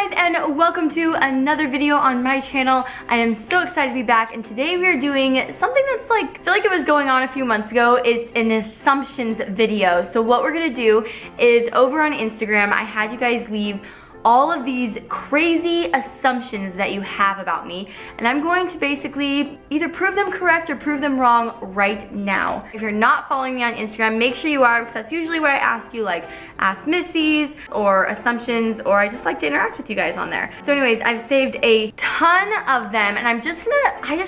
Hi guys, and welcome to another video on my channel. I am so excited to be back, and today we are doing something that's like, I feel like it was going on a few months ago. It's an assumptions video. So what we're gonna do is, over on Instagram, I had you guys leave all of these crazy assumptions that you have about me, and I'm going to basically either prove them correct or prove them wrong right now. If you're not following me on Instagram, make sure you are, because that's usually where I ask you like Ask Missy's or assumptions, or I just like to interact with you guys on there. So anyways, I've saved a ton of them, and I just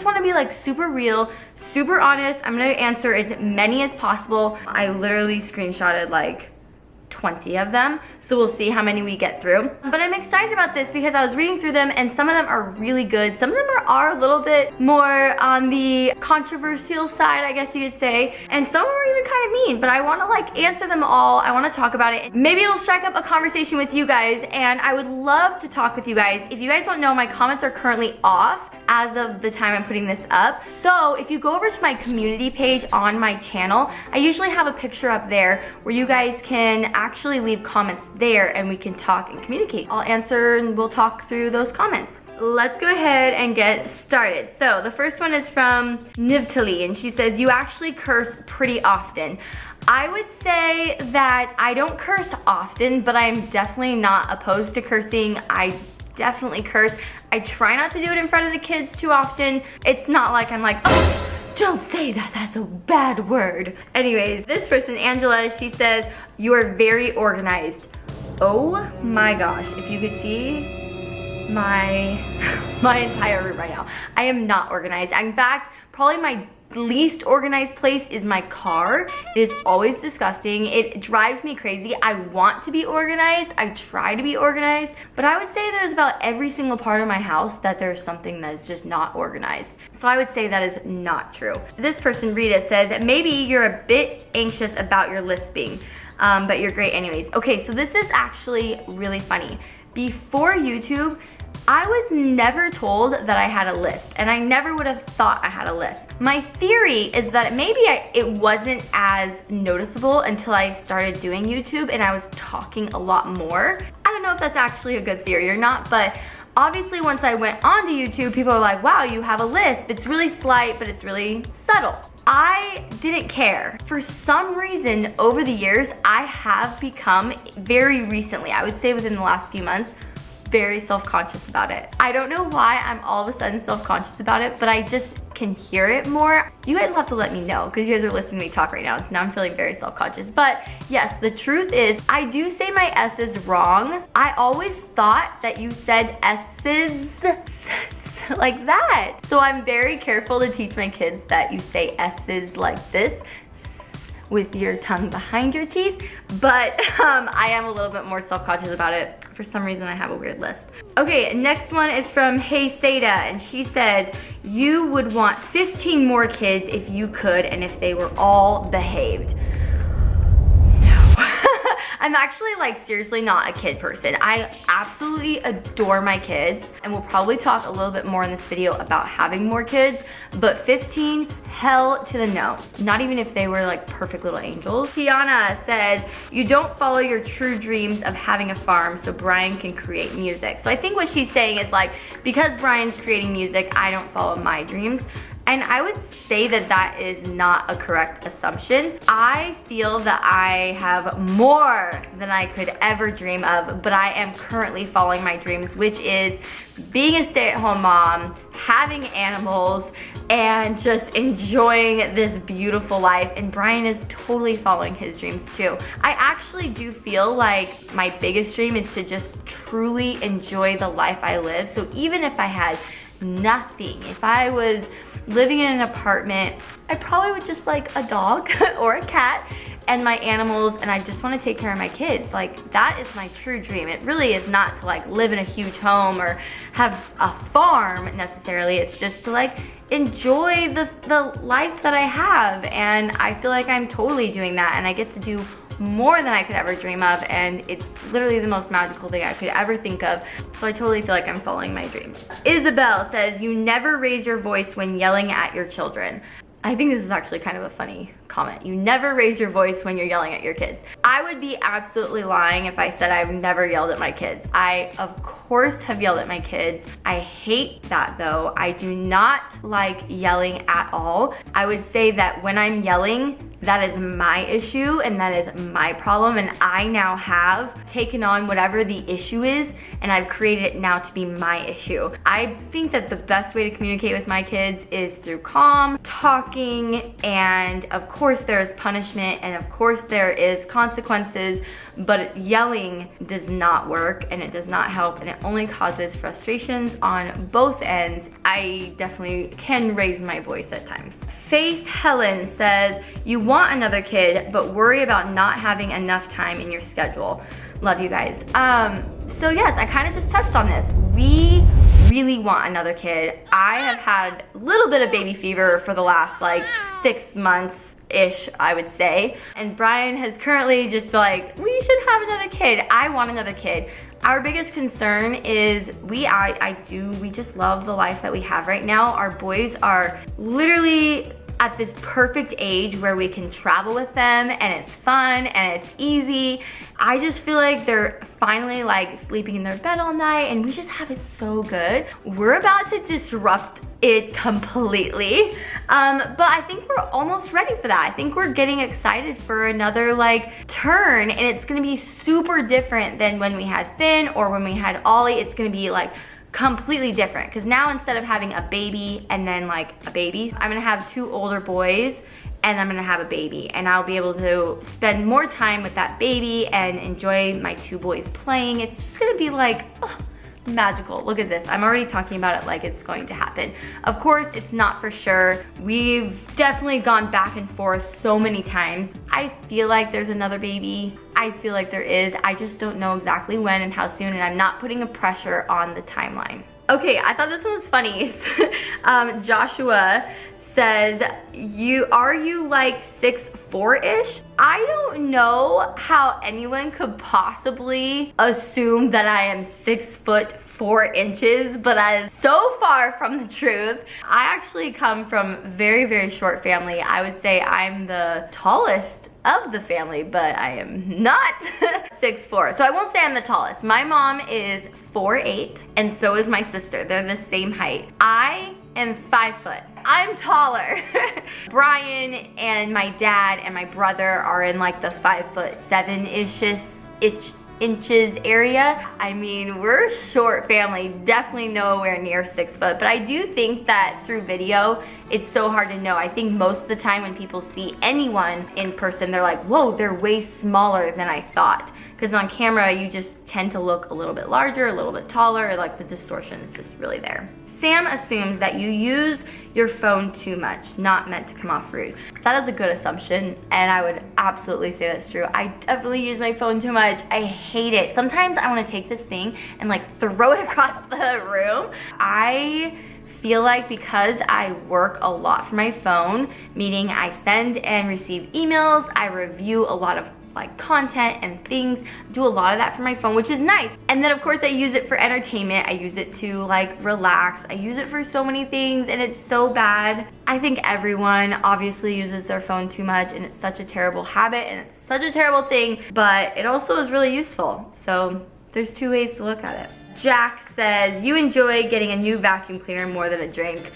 want to be like super real, super honest. I'm gonna answer as many as possible. I literally screenshotted like 20 of them, so we'll see how many we get through. But I'm excited about this because I was reading through them, and some of them are really good. Some of them are a little bit more on the controversial side, I guess you could say, and some of them are even kind of mean, but I want to like answer them all. I want to talk about it. Maybe it'll strike up a conversation with you guys, and I would love to talk with you guys. If you guys don't know, my comments are currently off as of the time I'm putting this up. So if you go over to my community page on my channel, I usually have a picture up there where you guys can actually leave comments there, and we can talk and communicate. I'll answer and we'll talk through those comments. Let's go ahead and get started. So the first one is from Nivtali, and she says, you actually curse pretty often. I would say that I don't curse often, but I'm definitely not opposed to cursing. I definitely curse. I try not to do it in front of the kids too often. It's not like I'm like, oh, don't say that, that's a bad word. Anyways, this person, Angela, she says, you are very organized. Oh my gosh, if you could see my entire room right now. I am not organized. In fact, probably my least organized place is my car. It is always disgusting. It drives me crazy. I want to be organized. I try to be organized, but I would say there's about every single part of my house that there's something that is just not organized. So I would say that is not true. This person, Rita, says maybe you're a bit anxious about your lisping, but you're great anyways. Okay, so this is actually really funny. Before YouTube, I was never told that I had a lisp, and I never would have thought I had a lisp. My theory is that maybe it wasn't as noticeable until I started doing YouTube and I was talking a lot more. I don't know if that's actually a good theory or not, but obviously once I went onto YouTube, people are like, wow, you have a lisp. It's really slight, but it's really subtle. I didn't care. For some reason, over the years, I have become, very recently, I would say within the last few months, very self-conscious about it. I don't know why I'm all of a sudden self-conscious about it, but I just can hear it more. You guys will have to let me know, because you guys are listening to me talk right now, so now I'm feeling very self-conscious. But yes, the truth is, I do say my S's wrong. I always thought that you said S's like that. So I'm very careful to teach my kids that you say S's like this, with your tongue behind your teeth, but I am a little bit more self-conscious about it. For some reason, I have a weird lisp. Okay, next one is from Hey Seda, and she says, you would want 15 more kids if you could, and if they were all behaved. I'm actually like seriously not a kid person. I absolutely adore my kids, and we'll probably talk a little bit more in this video about having more kids, but 15, hell to the no. Not even if they were like perfect little angels. Kiana says, you don't follow your true dreams of having a farm so Bryan can create music. So I think what she's saying is like, because Bryan's creating music, I don't follow my dreams. And I would say that that is not a correct assumption. I feel that I have more than I could ever dream of, but I am currently following my dreams, which is being a stay-at-home mom, having animals, and just enjoying this beautiful life. And Bryan is totally following his dreams too. I actually do feel like my biggest dream is to just truly enjoy the life I live. So even if I had nothing, if I was living in an apartment, I probably would just like a dog or a cat and my animals, and I just want to take care of my kids. Like, that is my true dream. It really is not to like live in a huge home or have a farm necessarily. It's just to like enjoy the life that I have, and I feel like I'm totally doing that, and I get to do more than I could ever dream of, and it's literally the most magical thing I could ever think of. So I totally feel like I'm following my dreams. Isabel says, you never raise your voice when yelling at your children. I think this is actually kind of a funny comment. You never raise your voice when you're yelling at your kids. I would be absolutely lying if I said I've never yelled at my kids. I, of course, have yelled at my kids. I hate that though. I do not like yelling at all. I would say that when I'm yelling, that is my issue and that is my problem, and I now have taken on whatever the issue is and I've created it now to be my issue. I think that the best way to communicate with my kids is through calm, talking, and of course there is punishment and of course there is consequences, but yelling does not work and it does not help and it only causes frustrations on both ends. I definitely can raise my voice at times. Faith Helen says, you want another kid, but worry about not having enough time in your schedule. Love you guys. So yes, I kind of just touched on this. We really want another kid. I have had a little bit of baby fever for the last like 6 months-ish, I would say. And Bryan has currently just been like, we should have another kid. I want another kid. Our biggest concern is we just love the life that we have right now. Our boys are literally at this perfect age where we can travel with them and it's fun and it's easy. I just feel like they're finally like sleeping in their bed all night and we just have it so good. We're about to disrupt it completely. But I think we're almost ready for that. I think we're getting excited for another like turn, and it's gonna be super different than when we had Finn or when we had Ollie. It's gonna be like completely different, because now instead of having a baby and then like a baby, I'm gonna have 2 older boys and I'm gonna have a baby, and I'll be able to spend more time with that baby and enjoy my 2 boys playing. It's just gonna be like, oh, magical. Look at this. I'm already talking about it like it's going to happen. Of course, it's not for sure. We've definitely gone back and forth so many times. I feel like there's another baby. I feel like there is. I just don't know exactly when and how soon, and I'm not putting a pressure on the timeline. Okay, I thought this one was funny. Joshua says, are you like 6'4"-ish? I don't know how anyone could possibly assume that I am 6'4", but that is so far from the truth. I actually come from very, very short family. I would say I'm the tallest of the family, but I am not 6'4". So I won't say I'm the tallest. My mom is 4'8", and so is my sister. They're the same height. I am 5 foot. I'm taller. Bryan and my dad and my brother are in like the 5'7"-ish inches area. I mean, we're a short family, definitely nowhere near 6 foot, but I do think that through video, it's so hard to know. I think most of the time when people see anyone in person, they're like, whoa, they're way smaller than I thought. Because on camera, you just tend to look a little bit larger, a little bit taller, like the distortion is just really there. Sam assumes that you use your phone too much, not meant to come off rude. That is a good assumption, and I would absolutely say that's true. I definitely use my phone too much. I hate it. Sometimes I want to take this thing and like throw it across the room. I feel like because I work a lot from my phone, meaning I send and receive emails, I review a lot of like content and things, do a lot of that from my phone, which is nice. And then of course I use it for entertainment. I use it to like relax. I use it for so many things, and it's so bad. I think everyone obviously uses their phone too much, and it's such a terrible habit and it's such a terrible thing, but it also is really useful. So there's 2 ways to look at it. Jack says, you enjoy getting a new vacuum cleaner more than a drink.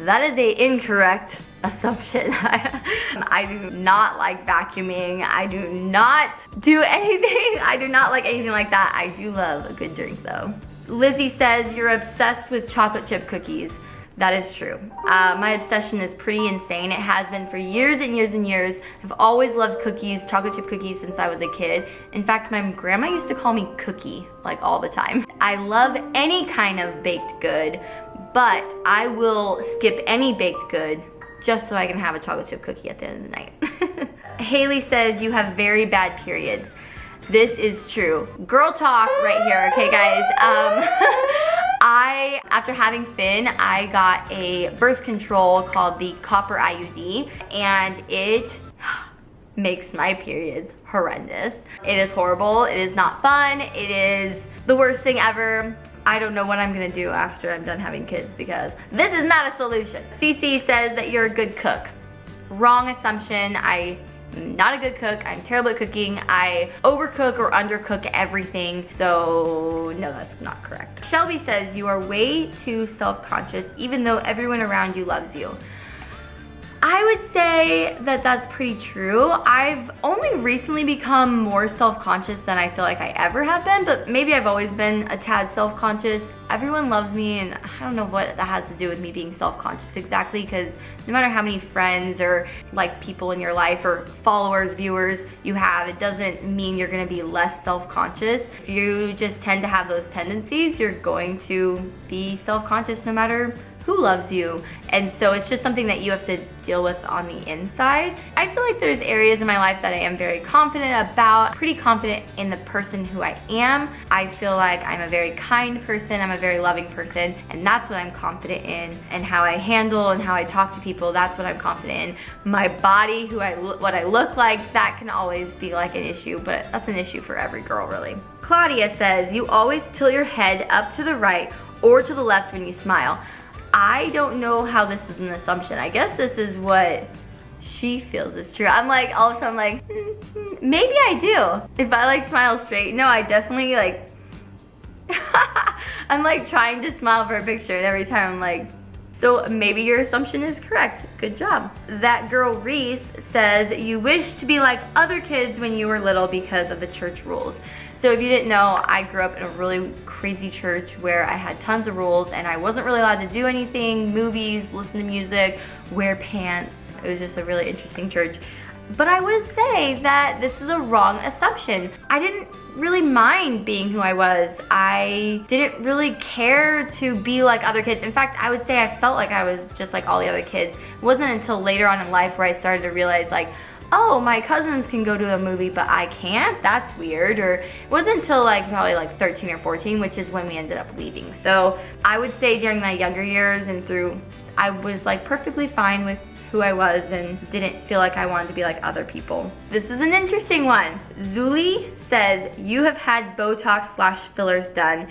That is an incorrect assumption. I do not like vacuuming. I do not do anything. I do not like anything like that. I do love a good drink though. Lizzie says, you're obsessed with chocolate chip cookies. That is true. My obsession is pretty insane. It has been for years and years and years. I've always loved cookies, chocolate chip cookies, since I was a kid. In fact, my grandma used to call me Cookie, like all the time. I love any kind of baked good, but I will skip any baked good just so I can have a chocolate chip cookie at the end of the night. Haley says, you have very bad periods. This is true. Girl talk right here, okay guys? After having Finn, I got a birth control called the copper IUD, and it makes my periods horrendous. It is horrible, it is not fun, it is the worst thing ever. I don't know what I'm gonna do after I'm done having kids, because this is not a solution. CC says that you're a good cook. wrong assumption. I'm not a good cook. I'm terrible at cooking. I overcook or undercook everything. So no, that's not correct. Shelby says, you are way too self-conscious even though everyone around you loves you. I would say that that's pretty true. I've only recently become more self-conscious than I feel like I ever have been, but maybe I've always been a tad self-conscious. Everyone loves me, and I don't know what that has to do with me being self-conscious exactly, because no matter how many friends or like people in your life or followers, viewers you have, it doesn't mean you're gonna be less self-conscious. If you just tend to have those tendencies, you're going to be self-conscious no matter who loves you. And so it's just something that you have to deal with on the inside. I feel like there's areas in my life that I am very confident about, pretty confident in the person who I am. I feel like I'm a very kind person, I'm a very loving person, and that's what I'm confident in. And how I handle and how I talk to people, that's what I'm confident in. My body, what I look like, that can always be like an issue, but that's an issue for every girl really. Claudia says, you always tilt your head up to the right or to the left when you smile. I don't know how this is an assumption. I guess this is what she feels is true. I'm like, all of a sudden I'm like, maybe I do. If I like smile straight, no, I definitely like, I'm like trying to smile for a picture and every time I'm like, so maybe your assumption is correct. Good job. That girl Reece says, you wish to be like other kids when you were little because of the church rules. So if you didn't know, I grew up in a really crazy church where I had tons of rules and I wasn't really allowed to do anything, movies, listen to music, wear pants. It was just a really interesting church. But I would say that this is a wrong assumption. I didn't really mind being who I was. I didn't really care to be like other kids. In fact, I would say I felt like I was just like all the other kids. It wasn't until later on in life where I started to realize like, oh, my cousins can go to a movie, but I can't? That's weird. Or it wasn't until like probably like 13 or 14, which is when we ended up leaving. So I would say during my younger years and through, I was like perfectly fine with who I was and didn't feel like I wanted to be like other people. This is an interesting one. Zuli says, you have had Botox / fillers done.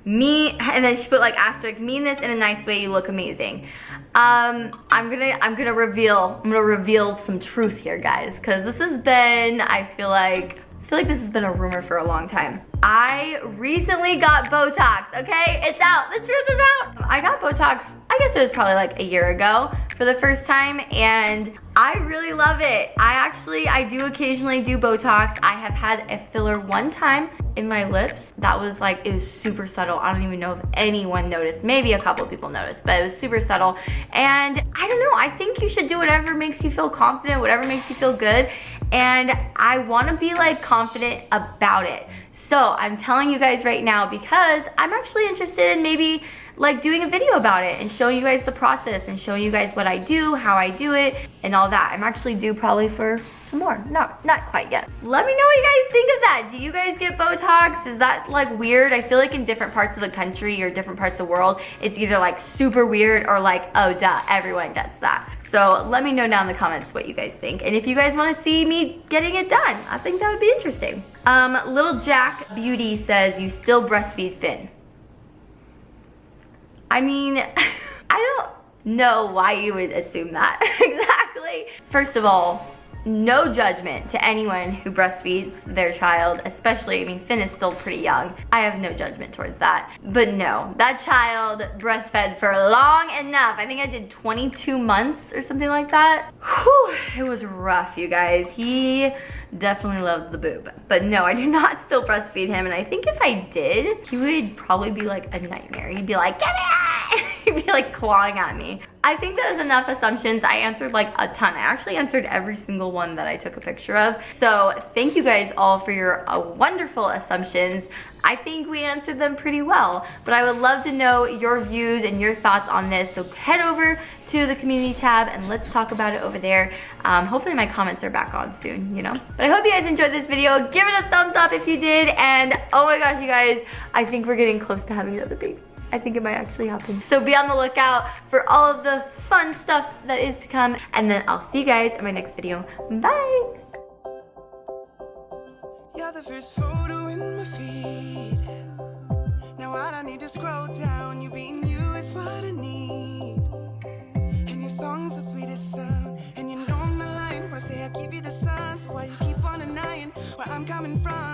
Me, and then she put like asterisk, mean this in a nice way, you look amazing. I'm gonna reveal some truth here, guys, because this has been, I feel like this has been a rumor for a long time. I recently got Botox, okay? It's out, the truth is out. I got Botox, I guess it was probably like a year ago for the first time, and I really love it. I do occasionally do Botox. I have had a filler one time in my lips. That was like, it was super subtle. I don't even know if anyone noticed. Maybe a couple people noticed, but it was super subtle. And I don't know, I think you should do whatever makes you feel confident, whatever makes you feel good. And I wanna be like confident about it. So I'm telling you guys right now because I'm actually interested in maybe like doing a video about it and showing you guys the process and showing you guys what I do, how I do it, and all that. I'm actually due probably for some more. Not quite yet. Let me know what you guys think of that. Do you guys get Botox? Is that like weird? I feel like in different parts of the country or different parts of the world, it's either like super weird or like, oh duh, everyone gets that. So let me know down in the comments what you guys think. And if you guys wanna see me getting it done, I think that would be interesting. Little Jack Beauty says, you still breastfeed Finn. I mean, I don't know why you would assume that exactly. First of all, no judgment to anyone who breastfeeds their child, especially, I mean, Finn is still pretty young. I have no judgment towards that. But no, that child breastfed for long enough. I think I did 22 months or something like that. Whew, it was rough, you guys. He definitely loved the boob. But no, I do not still breastfeed him. And I think if I did, he would probably be like a nightmare. He'd be like, get it! He'd be like clawing at me. I think that is enough assumptions. I answered like a ton. I actually answered every single one that I took a picture of. So thank you guys all for your wonderful assumptions. I think we answered them pretty well, but I would love to know your views and your thoughts on this. So head over to the community tab and let's talk about it over there. Hopefully my comments are back on soon, you know? But I hope you guys enjoyed this video. Give it a thumbs up if you did. And oh my gosh, you guys, I think we're getting close to having another baby. I think it might actually happen. So be on the lookout for all of the fun stuff that is to come. And then I'll see you guys in my next video. Bye. You're the first photo in my feed. Now I don't need to scroll down. You being you is what I need. And your song's the sweetest sound. And you know Karma.and.friends.